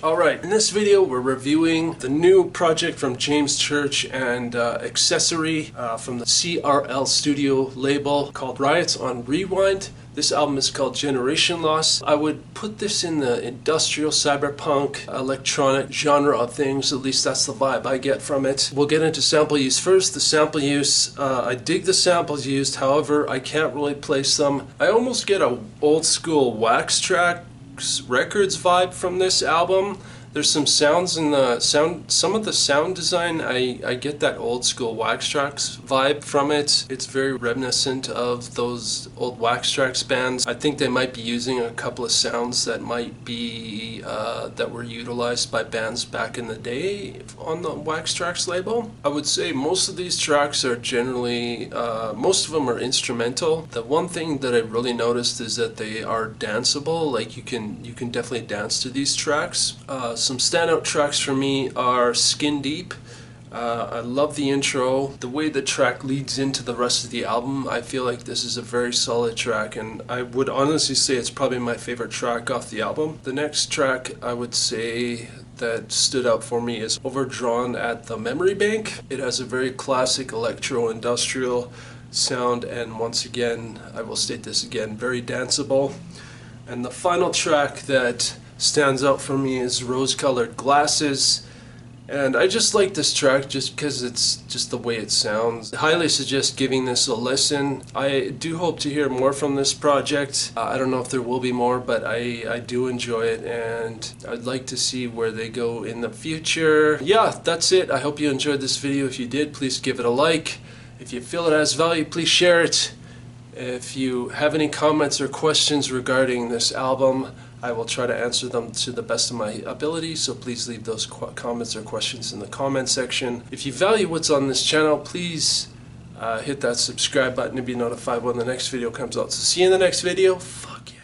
Alright, in this video we're reviewing the new project from James Church and Accessory from the CRL Studio label called Riots on Rewind. This album is called Generation Loss. I would put this in the industrial, cyberpunk, electronic genre of things. At least that's the vibe I get from it. We'll get into sample use first. The sample use, I dig the samples used, however I can't really place them. I almost get a old school Wax Trax Records vibe from this album. There's some sounds in the some of the sound design, I get that old school Wax Trax vibe from it. It's very reminiscent of those old Wax Trax bands. I think they might be using a couple of sounds that might be that were utilized by bands back in the day on the Wax Trax label. I would say most of these tracks are generally, most of them are instrumental. The one thing that I really noticed is that they are danceable. Like you can definitely dance to these tracks. Some standout tracks for me are Skin Deep. I love the intro. The way the track leads into the rest of the album, I feel like this is a very solid track, and I would honestly say it's probably my favorite track off the album. The next track I would say that stood out for me is Overdrawn at the Memory Bank. It has a very classic Electro-Industrial sound, and once again, I will state this again, very danceable. And the final track that stands out for me is Rose-Colored Glasses, and I just like this track just because it's just the way it sounds. I highly suggest giving this a listen. I do hope to hear more from this project. I don't know if there will be more, but I do enjoy it, and I'd like to see where they go in the future. Yeah, that's it. I hope you enjoyed this video. If you did, please give it a like. If you feel it has value, please share it. If you have any comments or questions regarding this album, I will try to answer them to the best of my ability, so please leave those comments or questions in the comment section. If you value what's on this channel, please hit that subscribe button to be notified when the next video comes out. So see you in the next video. Fuck yeah.